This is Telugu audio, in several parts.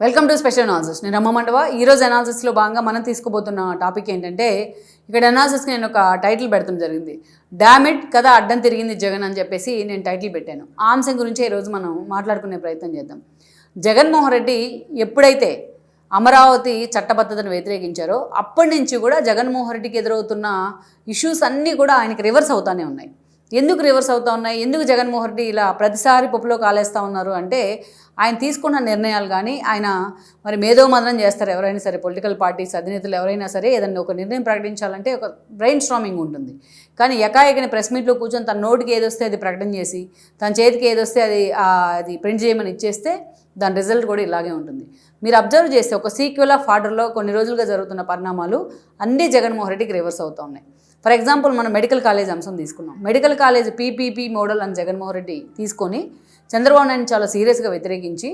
Welcome to special analysis. నేను రమ్మ మండవ. ఈరోజు అనాలిసిస్లో భాగంగా మనం తీసుకోబోతున్న టాపిక్ ఏంటంటే, ఇక్కడ అనాలిసిస్కి నేను ఒక టైటిల్ పెడతాం జరిగింది. డామిట్ కథ అడ్డం తిరిగింది జగన్ అని చెప్పేసి నేను టైటిల్ పెట్టాను. ఆ అంశం గురించి ఈరోజు మనం మాట్లాడుకునే ప్రయత్నం చేద్దాం. జగన్మోహన్ రెడ్డి ఎప్పుడైతే అమరావతి చట్టబద్ధతను వ్యతిరేకించారో అప్పటి నుంచి కూడా జగన్మోహన్ రెడ్డికి ఎదురవుతున్న ఇష్యూస్ అన్నీ కూడా ఆయనకి రివర్స్ అవుతానే ఉన్నాయి. ఎందుకు రివర్స్ అవుతూ ఉన్నాయి, ఎందుకు జగన్మోహన్ రెడ్డి ఇలా ప్రతిసారి పప్పులో కాలేస్తూ ఉన్నారు అంటే, ఆయన తీసుకున్న నిర్ణయాలు కానీ ఆయన మరి మేధోమథనం చేస్తారు. ఎవరైనా సరే పొలిటికల్ పార్టీస్ అధినేతలు ఎవరైనా సరే ఏదన్నా ఒక నిర్ణయం ప్రకటించాలంటే ఒక బ్రెయిన్ స్ట్రామింగ్ ఉంటుంది. కానీ ఎకాయకని ప్రెస్ మీట్లో కూర్చొని తన నోటికి ఏదొస్తే అది ప్రకటన చేసి తన చేతికి ఏదొస్తే అది ప్రింట్ చేయమని ఇచ్చేస్తే దాని రిజల్ట్ కూడా ఇలాగే ఉంటుంది. మీరు అబ్జర్వ్ చేస్తే ఒక సీక్వెల్ ఆఫ్ ఆర్డర్లో కొన్ని రోజులుగా జరుగుతున్న పరిణామాలు అన్నీ జగన్మోహన్ రెడ్డికి రివర్స్ అవుతూ ఉన్నాయి. ఫర్ ఎగ్జాంపుల్ మనం మెడికల్ కాలేజ్ అంశం తీసుకున్నాం. మెడికల్ కాలేజ్ పీపీపీ మోడల్ అని జగన్మోహన్ రెడ్డి తీసుకొని చంద్రబాబు నాయుడు చాలా సీరియస్గా వ్యతిరేకించి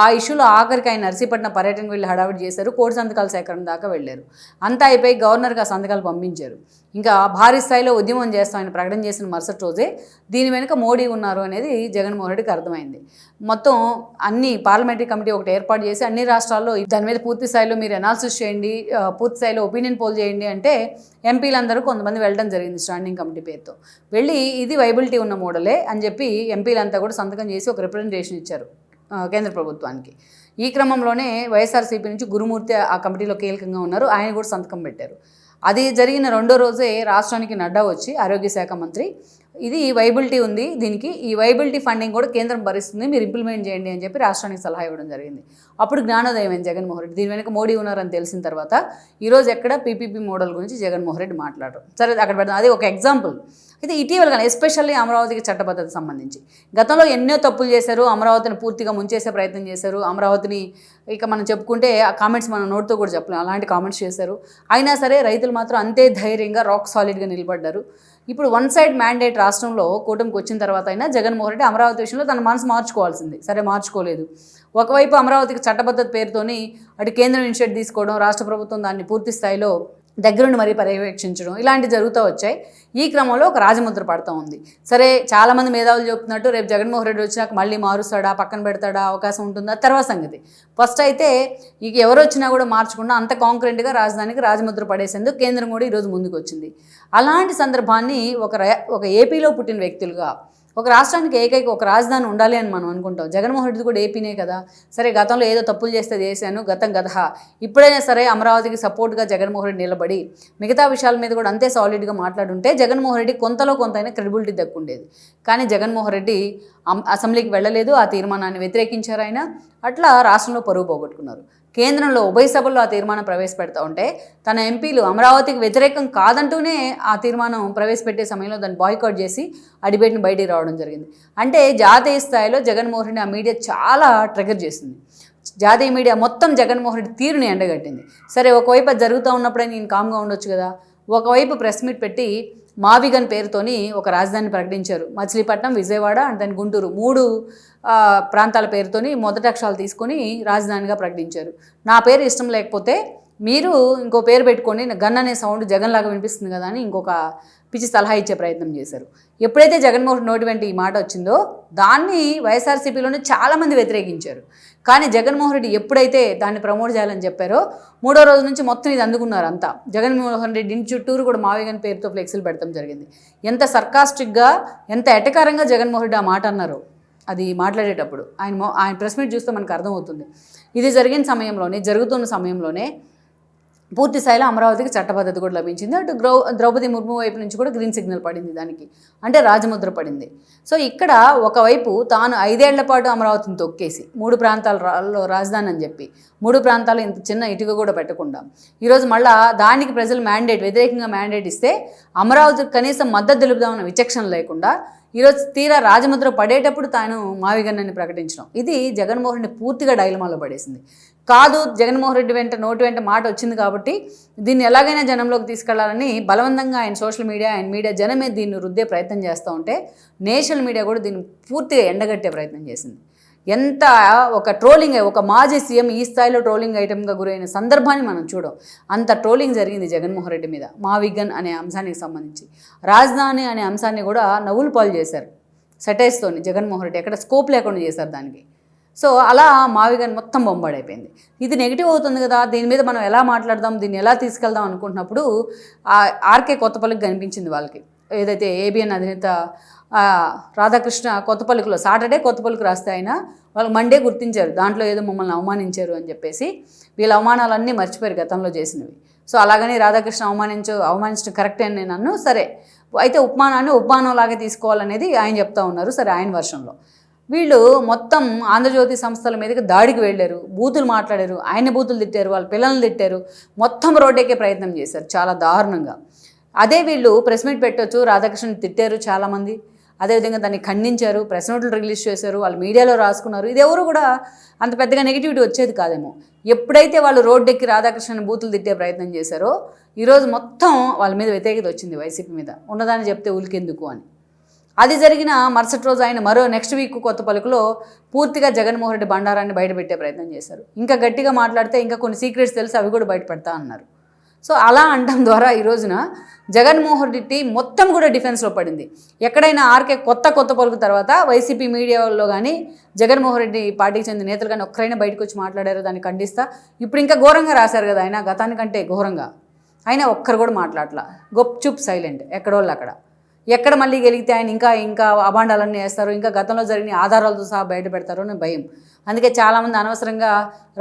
ఆ ఇష్యూలో ఆఖరికి ఆయన నర్సీపట్నం పర్యటనకు వెళ్ళి హడావిడి చేశారు. కోటి సంతకాల సేకరణ దాకా వెళ్ళారు. అంతా అయిపోయి గవర్నర్కి ఆ సంతకాలు పంపించారు. ఇంకా భారీ స్థాయిలో ఉద్యమం చేస్తాం ఆయన ప్రకటన చేసిన మరుసటి రోజే దీని వెనుక మోడీ ఉన్నారు అనేది జగన్మోహన్ రెడ్డికి అర్థమైంది. మొత్తం అన్ని పార్లమెంటరీ కమిటీ ఒకటి ఏర్పాటు చేసి అన్ని రాష్ట్రాల్లో దాని మీద పూర్తి స్థాయిలో మీరు అనాలిసిస్ చేయండి, పూర్తి స్థాయిలో ఒపీనియన్ పోల్ చేయండి అంటే ఎంపీలందరూ కొంతమంది వెళ్ళడం జరిగింది స్టాండింగ్ కమిటీ పేరుతో. వెళ్ళి ఇది వైబిలిటీ ఉన్న మోడలే అని చెప్పి ఎంపీలంతా కూడా సంతకం చేసి ఒక రిప్రజెంటేషన్ ఇచ్చారు కేంద్ర ప్రభుత్వానికి. ఈ క్రమంలోనే వైఎస్ఆర్సీపీ నుంచి గురుమూర్తి ఆ కమిటీలో కీలకంగా ఉన్నారు. ఆయన కూడా సంతకం పెట్టారు. అది జరిగిన రెండో రోజే రాష్ట్రానికి నడ్డా వచ్చి ఆరోగ్య శాఖ మంత్రి ఇది వైబిలిటీ ఉంది, దీనికి ఈ వైబిలిటీ ఫండింగ్ కూడా కేంద్రం భరిస్తుంది, మీరు ఇంప్లిమెంట్ చేయండి అని చెప్పి రాష్ట్రానికి సలహా ఇవ్వడం జరిగింది. అప్పుడు జ్ఞానోదయం జగన్మోహన్ రెడ్డి. దీని వెనక మోడీ ఉన్నారని తెలిసిన తర్వాత ఈరోజు ఎక్కడ పీపీపీ మోడల్ గురించి జగన్మోహన్ రెడ్డి మాట్లాడరు. సరే అక్కడ పెడతాం, అది ఒక ఎగ్జాంపుల్. అయితే ఇటీవల కానీ ఎస్పెషల్లీ అమరావతికి చట్టబద్ధత సంబంధించి గతంలో ఎన్నో తప్పులు చేశారు. అమరావతిని పూర్తిగా ముంచేసే ప్రయత్నం చేశారు. అమరావతిని ఇక మనం చెప్పుకుంటే ఆ కామెంట్స్ మనం నోట్తో కూడా చెప్పలేం, అలాంటి కామెంట్స్ చేశారు. అయినా సరే రైతులు మాత్రం అంతే ధైర్యంగా రాక్ సాలిడ్గా నిలబడ్డారు. ఇప్పుడు వన్ సైడ్ మ్యాండేట్ రాష్ట్రంలో కూటమికి వచ్చిన తర్వాత అయినా జగన్మోహన్ రెడ్డి అమరావతి విషయంలో తన మనసు మార్చుకోవాల్సింది. సరే మార్చుకోలేదు. ఒకవైపు అమరావతికి చట్టబద్ధత పేరుతోని అటు కేంద్రం ఇనిషియేటివ్ తీసుకోవడం, రాష్ట్ర ప్రభుత్వం దాన్ని పూర్తి స్థాయిలో దగ్గరుండి మరీ పర్యవేక్షించడం ఇలాంటివి జరుగుతూ వచ్చాయి. ఈ క్రమంలో ఒక రాజముద్ర పడుతూ ఉంది. సరే చాలామంది మేధావులు చెప్తున్నట్టు రేపు జగన్మోహన్ రెడ్డి వచ్చినాక మళ్ళీ మారుస్తాడా, పక్కన పెడతాడా, అవకాశం ఉంటుందా తర్వాత సంగతి. ఫస్ట్ అయితే ఇక ఎవరు వచ్చినా కూడా మార్చకుండా అంత కాంక్రీట్గా రాజధానికి రాజముద్ర పడేసేందుకు కేంద్రం కూడా ఈరోజు ముందుకు వచ్చింది. అలాంటి సందర్భాన్ని ఒక ఏపీలో పుట్టిన వ్యక్తులుగా ఒక రాష్ట్రానికి ఏకైక ఒక రాజధాని ఉండాలి అని మనం అనుకుంటాం. జగన్మోహన్ రెడ్డి కూడా ఏపీనే కదా. సరే గతంలో ఏదో తప్పులు చేస్తే చేశాను, గతహ ఇప్పుడైనా సరే అమరావతికి సపోర్ట్గా జగన్మోహన్ రెడ్డి నిలబడి మిగతా విషయాల మీద కూడా అంతే సాలిడ్గా మాట్లాడుంటే జగన్మోహన్ రెడ్డి కొంతలో కొంతైనా క్రెడిబిలిటీ దక్కుండేది. కానీ జగన్మోహన్ రెడ్డి అసెంబ్లీకి వెళ్ళలేదు, ఆ తీర్మానాన్ని వ్యతిరేకించారు. ఆయన అట్లా రాష్ట్రంలో పరువు పోగొట్టుకున్నారు. కేంద్రంలో ఉభయ సభల్లో ఆ తీర్మానం ప్రవేశపెడతా ఉంటే తన ఎంపీలు అమరావతికి వ్యతిరేకం కాదంటూనే ఆ తీర్మానం ప్రవేశపెట్టే సమయంలో దాన్ని బాయ్కాట్ చేసి ఆ డిబేట్ని బయటికి రావడం జరిగింది. అంటే జాతీయ స్థాయిలో జగన్మోహన్ రెడ్డి ఆ మీడియా చాలా ట్రిగర్ చేసింది. జాతీయ మీడియా మొత్తం జగన్మోహన్ రెడ్డి తీరుని ఎండగట్టింది. సరే ఒకవైపు అది జరుగుతూ ఉన్నప్పుడే నేను కామ్గా ఉండొచ్చు కదా. ఒకవైపు ప్రెస్ మీట్ పెట్టి మావిగన్ పేరుతోని ఒక రాజధాని ప్రకటించారు. మచిలీపట్నం, విజయవాడ అండ్ దాని గుంటూరు 3 ప్రాంతాల పేరుతోని మొదటి అక్షరాలు తీసుకొని రాజధానిగా ప్రకటించారు. నా పేరు ఇష్టం లేకపోతే మీరు ఇంకో పేరు పెట్టుకొని గన్ అనే సౌండ్ జగన్ లాగా వినిపిస్తుంది కదా అని ఇంకొక పిచ్చి సలహా ఇచ్చే ప్రయత్నం చేశారు. ఎప్పుడైతే జగన్మోహన్ నోటి వెంట ఈ మాట వచ్చిందో దాన్ని వైఎస్ఆర్సీపీలోనే చాలామంది వ్యతిరేకించారు. కానీ జగన్మోహన్ రెడ్డి ఎప్పుడైతే దాన్ని ప్రమోట్ చేయాలని చెప్పారో 3వ రోజు నుంచి మొత్తం ఇది అందుకున్నారు అంతా. జగన్మోహన్ రెడ్డి ఇంటి చుట్టూరు కూడా మావిగన్ పేరుతో ఫ్లెక్సీలు పెడతాం జరిగింది. ఎంత సర్కాస్టిక్గా, ఎంత ఎటకారంగా జగన్మోహన్ రెడ్డి ఆ మాట అన్నారో అది మాట్లాడేటప్పుడు ఆయన ప్రెస్ మీట్ చూస్తే మనకు అర్థమవుతుంది. ఇది జరుగుతున్న సమయంలోనే పూర్తి స్థాయిలో అమరావతికి చట్టబద్ధత కూడా లభించింది. అటు ద్రౌపది ముర్ము వైపు నుంచి కూడా గ్రీన్ సిగ్నల్ పడింది, దానికి అంటే రాజముద్ర పడింది. సో ఇక్కడ ఒకవైపు తాను 5 ఏళ్ల పాటు అమరావతిని తొక్కేసి 3 ప్రాంతాలలో రాజధాని అని చెప్పి 3 ప్రాంతాలు ఇంత చిన్న ఇటుక కూడా పెట్టకుండా ఈరోజు మళ్ళా దానికి ప్రజలు వ్యతిరేకంగా మ్యాండేట్ ఇస్తే అమరావతికి కనీసం మద్దతు తెలుపుదామన్న విచక్షణ లేకుండా ఈరోజు తీరా రాజముద్ర పడేటప్పుడు తాను మావిగన్నని ప్రకటించడం ఇది జగన్మోహన్ రెడ్డి పూర్తిగా డైలమాలో పడేసింది. కాదు జగన్మోహన్ రెడ్డి నోటి వెంట మాట వచ్చింది కాబట్టి దీన్ని ఎలాగైనా జనంలోకి తీసుకెళ్లాలని బలవంతంగా ఆయన సోషల్ మీడియా, ఆయన మీడియా జనం మీద దీన్ని రుద్దే ప్రయత్నం చేస్తూ ఉంటే నేషనల్ మీడియా కూడా దీన్ని పూర్తిగా ఎండగట్టే ప్రయత్నం చేసింది. ఎంత ఒక ట్రోలింగ్, ఒక మాజీ సీఎం ఈ స్థాయిలో ట్రోలింగ్ ఐటమ్గా గురైన సందర్భాన్ని మనం చూడం. అంత ట్రోలింగ్ జరిగింది జగన్మోహన్ రెడ్డి మీద మావిగన్ అనే అంశానికి సంబంధించి. రాజధాని అనే అంశాన్ని కూడా నవ్వులు పాలు చేశారు సెటైర్స్తోని. జగన్మోహన్ రెడ్డి ఎక్కడ స్కోప్ లేకుండా చేశారు దానికి. సో అలా మావి గాని మొత్తం బొంబాడైపోయింది. ఇది నెగిటివ్ అవుతుంది కదా, దీని మీద మనం ఎలా మాట్లాడదాం, దీన్ని ఎలా తీసుకెళ్దాం అనుకుంటున్నప్పుడు ఆర్కే కొత్తపల్లికి కనిపించింది వాళ్ళకి. ఏదైతే ఏబిఎన్ అధినేత రాధాకృష్ణ కొత్తపల్లిలో సాటర్డే కొత్తపల్లికి రాస్తే ఆయన వాళ్ళు మండే గుర్తించారు, దాంట్లో ఏదో మమ్మల్ని అవమానించారు అని చెప్పేసి. వీళ్ళ అవమానాలన్నీ మర్చిపోయారు గతంలో చేసినవి. సో అలాగని రాధాకృష్ణ అవమానించడం కరెక్టే అని నేను అన్ను. సరే అయితే ఉపమానంలాగే తీసుకోవాలనేది ఆయన చెప్తా ఉన్నారు. సరే ఆయన వర్షంలో వీళ్ళు మొత్తం ఆంధ్రజ్యోతి సంస్థల మీదకి దాడికి వెళ్ళారు, బూతులు మాట్లాడారు, ఆయన బూతులు తిట్టారు, వాళ్ళ పిల్లల్ని తిట్టారు, మొత్తం రోడ్డెక్కే ప్రయత్నం చేశారు చాలా దారుణంగా. అదే వీళ్ళు ప్రెస్ మీట్ పెట్టొచ్చు, రాధాకృష్ణని తిట్టారు చాలామంది, అదేవిధంగా దాన్ని ఖండించారు, ప్రెస్ నోట్లు రిలీజ్ చేశారు, వాళ్ళు మీడియాలో రాసుకున్నారు. ఇది ఎవరు కూడా అంత పెద్దగా నెగిటివిటీ వచ్చేది కాదేమో. ఎప్పుడైతే వాళ్ళు రోడ్డెక్కి రాధాకృష్ణని బూతులు తిట్టే ప్రయత్నం చేశారో ఈరోజు మొత్తం వాళ్ళ మీద వ్యతిరేకత వచ్చింది వైసీపీ మీద. ఉన్నదాన్ని చెప్తే ఉలికెందుకు అని. అది జరిగిన మరుసటి రోజు ఆయన నెక్స్ట్ వీక్ కొత్తపల్లిలో పూర్తిగా జగన్మోహన్ రెడ్డి బండారాన్ని బయటపెట్టే ప్రయత్నం చేశారు. ఇంకా గట్టిగా మాట్లాడితే ఇంకా కొన్ని సీక్రెట్స్ తెలిసి అవి కూడా బయటపెడతా అన్నారు. సో అలా అనడం ద్వారా ఈ రోజున జగన్మోహన్ రెడ్డి మొత్తం కూడా డిఫెన్స్లో పడింది. ఎక్కడైనా ఆర్కే కొత్తపల్లికి తర్వాత వైసీపీ మీడియాలో కానీ జగన్మోహన్ రెడ్డి పార్టీకి చెందిన నేతలు కానీ ఒక్కరైనా బయటకు వచ్చి మాట్లాడారో దాన్ని ఖండిస్తా. ఇప్పుడు ఇంకా ఘోరంగా రాశారు కదా ఆయన, గతానికంటే ఘోరంగా. అయినా ఒక్కరు కూడా మాట్లాడలా, గొప్చుప్ సైలెంట్, ఎక్కడోళ్ళు అక్కడ. ఎక్కడ మళ్ళీ గెలిగితే ఆయన ఇంకా అభాండాలన్నీ వేస్తారు, ఇంకా గతంలో జరిగిన ఆధారాలతో సహా బయట పెడతారు అని భయం. అందుకే చాలామంది అనవసరంగా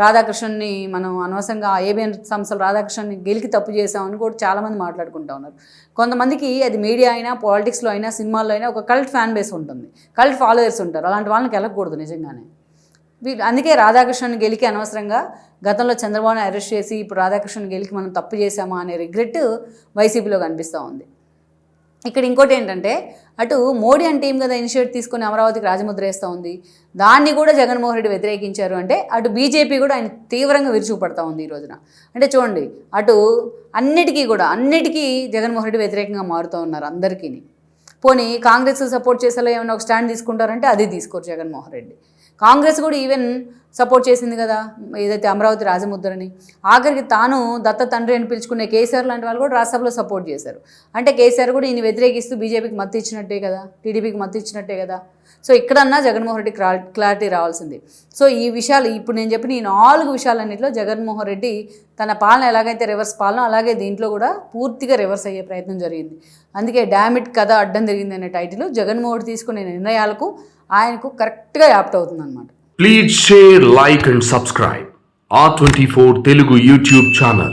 రాధాకృష్ణన్ని మనం అనవసరంగా ఏబిఎన్ సంస్థలు రాధాకృష్ణన్ని గెలికి తప్పు చేసామని కూడా చాలామంది మాట్లాడుకుంటూ ఉన్నారు. కొంతమందికి అది మీడియా అయినా, పాలిటిక్స్లో అయినా, సినిమాల్లో అయినా ఒక కల్ట్ ఫ్యాన్ బేస్ ఉంటుంది, కల్ట్ ఫాలోయర్స్ ఉంటారు. అలాంటి వాళ్ళకి వెళ్ళకూడదు నిజంగానే. అందుకే రాధాకృష్ణని గెలికి అనవసరంగా గతంలో చంద్రబాబుని అరెస్ట్ చేసి ఇప్పుడు రాధాకృష్ణని గెలికి మనం తప్పు చేసామా అనే రిగ్రెట్ వైసీపీలో కనిపిస్తూ ఉంది. ఇక్కడ ఇంకోటి ఏంటంటే అటు మోడీ అంటే టీం కదా ఇనిషియేట్ తీసుకొని అమరావతికి రాజముద్ర వేస్తూ ఉంది, దాన్ని కూడా జగన్మోహన్ రెడ్డి వ్యతిరేకించారు. అంటే అటు బీజేపీ కూడా ఆయన తీవ్రంగా విరుచుకుపడతా ఉంది ఈ రోజున. అంటే చూడండి, అటు అన్నిటికీ జగన్మోహన్ రెడ్డి వ్యతిరేకంగా మారుతూ ఉన్నారు అందరికీ. పోనీ కాంగ్రెస్ సపోర్ట్ చేసేలా ఏమైనా ఒక స్టాండ్ తీసుకుంటారంటే అది తీసుకోరు జగన్మోహన్ రెడ్డి. కాంగ్రెస్ కూడా ఈవెన్ సపోర్ట్ చేసింది కదా ఏదైతే అమరావతి రాజముద్రని. ఆఖరికి తాను దత్త తండ్రి అని పిలుచుకునే కేసీఆర్ లాంటి వాళ్ళు కూడా రాజ్యసభలో సపోర్ట్ చేశారు. అంటే కేసీఆర్ కూడా ఈయన వ్యతిరేకిస్తూ బీజేపీకి మద్దతు ఇచ్చినట్టే కదా, టీడీపీకి మద్దతు ఇచ్చినట్టే కదా. సో ఇక్కడన్నా జగన్మోహన్ రెడ్డి క్లారిటీ రావాల్సింది. సో ఈ విషయాలు ఇప్పుడు నేను చెప్పిన ఈ 4 విషయాలన్నింటిలో జగన్మోహన్ రెడ్డి తన పాలన ఎలాగైతే రివర్స్ పాలన అలాగే దీంట్లో కూడా పూర్తిగా రివర్స్ అయ్యే ప్రయత్నం జరిగింది. అందుకే డామిట్ కథ అడ్డం జరిగింది అనే టైటిల్ జగన్మోహన్ రెడ్డి తీసుకునే నిర్ణయాలకు ఆయనకు కరెక్ట్గా యాప్ట్ అవుతుంది అనమాట. Please share, like and subscribe R24 Telugu YouTube channel.